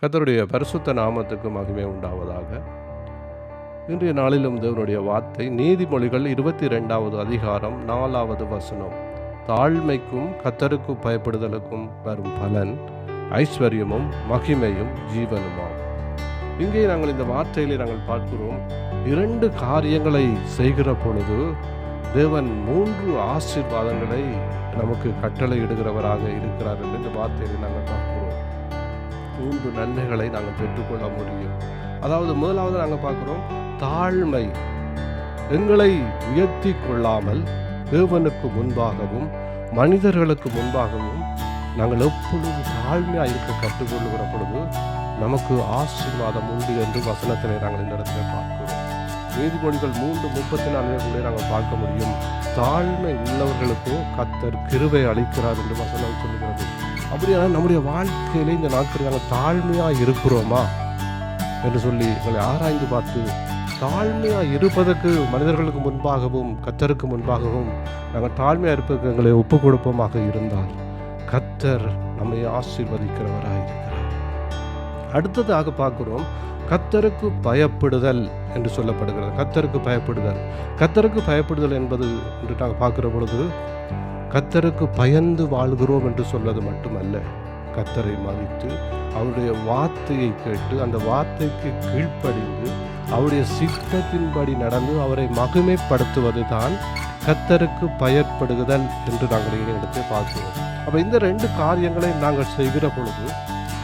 கர்த்தருடைய பரிசுத்த நாமத்துக்கு மகிமை உண்டாவதாக. இன்றைய நாளிலும் தேவனுடைய வார்த்தை நீதிமொழிகள் 22வது அதிகாரம் 4வது வசனம். தாழ்மைக்கும் கர்த்தருக்கு பயப்படுதலுக்கும் வரும் பலன் ஐஸ்வர்யமும் மகிமையும் ஜீவனுமாம். இங்கே நாங்கள் இந்த வார்த்தையிலே நாங்கள் பார்க்கிறோம், 2 காரியங்களை செய்கிற பொழுது தேவன் 3 ஆசீர்வாதங்களை நமக்கு கட்டளை இடுகிறவராக இருக்கிறார் என்று இந்த வார்த்தையை நாங்கள் பார்க்கிறோம். 3 நன்மைகளை நாங்கள் பெற்றுக்கொள்ள முடியும். அதாவது முதலாவது நாங்கள் பார்க்கிறோம், தாழ்மை. எங்களை உயர்த்தி கொள்ளாமல் தேவனுக்கு முன்பாகவும் மனிதர்களுக்கு முன்பாகவும் நாங்கள் எப்பொழுது தாழ்மையாக இருக்க கற்றுக்கொள்ளுகிற பொழுது நமக்கு ஆசீர்வாதம் உண்டு என்று வசனத்திலே நாங்கள் இந்த இடத்துல பார்க்கிறோம். நீதிமொழிகள் 3:34 நாங்கள் பார்க்க முடியும், தாழ்மை உள்ளவர்களுக்கோ கர்த்தர் கிருபை அளிக்கிறார் என்று வசனம் சொல்லுகிறது. அப்படியான நம்முடைய வாழ்க்கையிலே இந்த நாட்களில் நாங்கள் தாழ்மையாக இருக்கிறோமா என்று சொல்லி எங்களை ஆராய்ந்து பார்த்து, தாழ்மையாக இருப்பதற்கு மனிதர்களுக்கு முன்பாகவும் கர்த்தருக்கு முன்பாகவும் நாங்கள் தாழ்மையாக இருப்பதற்கு எங்களை ஒப்பு கொடுப்போமாக இருந்தால் கர்த்தர் நம்மை ஆசீர்வதிக்கிறவராக இருக்கிறார். அடுத்ததாக பார்க்கிறோம், கர்த்தருக்கு பயப்படுதல் என்று சொல்லப்படுகிறது. கர்த்தருக்கு பயப்படுதல். கர்த்தருக்கு பயப்படுதல் என்பது என்று நாங்கள் பார்க்கிற பொழுது கர்த்தருக்கு பயந்து வாழ்கிறோம் என்று சொல்வது மட்டுமல்ல, கர்த்தரை மதித்து அவருடைய வார்த்தையை கேட்டு அந்த வார்த்தைக்கு கீழ்ப்படிந்து அவருடைய சித்தத்தின்படி நடந்து அவரை மகிமைப்படுத்துவது தான் கர்த்தருக்கு பயப்படுதல் என்று நாங்கள் இடத்தை பார்க்கிறோம். அப்போ இந்த 2 காரியங்களை நாங்கள் செய்கிற பொழுது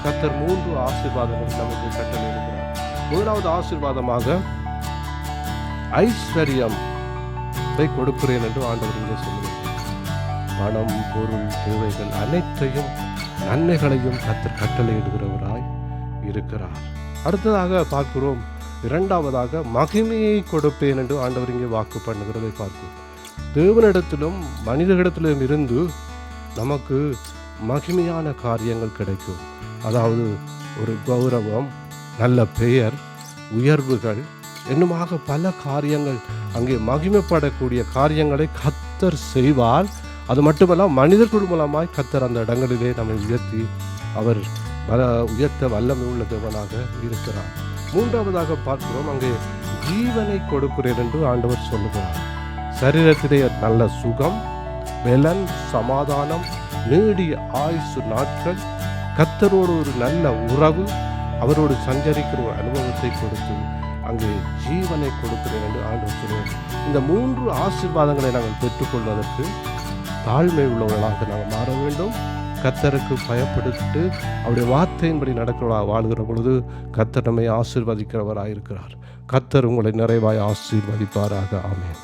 கர்த்தர் 3 ஆசீர்வாதங்கள் நமக்கு கட்டளை இருக்கிறார். முதலாவது ஆசீர்வாதமாக ஐஸ்வர்யத்தை கொடுக்கிறேன் என்று ஆண்டவர் இங்கே சொல்லுகிறார். பணம், பொருள், தேவைகள் அனைத்தையும் நன்மைகளையும் கர்த்தர் கட்டளையிடுகிறவராய் இருக்கிறார். அடுத்ததாக பார்க்கிறோம், 2வதாக மகிமையை கொடுப்பேன் என்று ஆண்டவர் இங்கே வாக்கு பண்ணுகிறதை பார்க்கிறோம். தேவனிடத்திலும் மனிதனிடத்திலும் இருந்து நமக்கு மகிமையான காரியங்கள் கிடைக்கும். அதாவது ஒரு கௌரவம், நல்ல பெயர், உயர்வுகள் என்னுமாக பல காரியங்கள், அங்கே மகிமைப்படக்கூடிய காரியங்களை கர்த்தர் செய்வார். அது மட்டுமல்ல, மனிதர்கள் மூலமாய் கர்த்தர் அந்த இடங்களிலே நம்மை உயர்த்தி அவர் உயர்த்த வல்லமை உள்ள தேவனாக இருக்கிறார். 3வதாக பார்க்கிறோம், அங்கே ஜீவனை கொடுக்கிறேன் என்று ஆண்டவர் சொல்லுகிறார். சரீரத்திலே நல்ல சுகம், பலன், சமாதானம், நீடிய ஆயுசு நாட்கள், கர்த்தரோடு ஒரு நல்ல உறவு, அவரோடு சஞ்சரிக்கிற ஒரு அனுபவத்தை கொடுத்து அங்கே ஜீவனை கொடுக்கிறேன் என்று ஆண்டவர் சொல்லுவார். இந்த 3 ஆசீர்வாதங்களை நாங்கள் பெற்றுக்கொள்வதற்கு தாழ்மை உள்ளவர்களாக நாங்கள் மாற வேண்டும். கர்த்தருக்கு பயப்படுத்தி அவருடைய வார்த்தையின்படி வாழ்கிற பொழுது கர்த்தர் நம்மை ஆசீர்வதிக்கிறவராக இருக்கிறார். கர்த்தர் உங்களை நிறைவாய் ஆசீர்வதிப்பாராக. ஆமென்.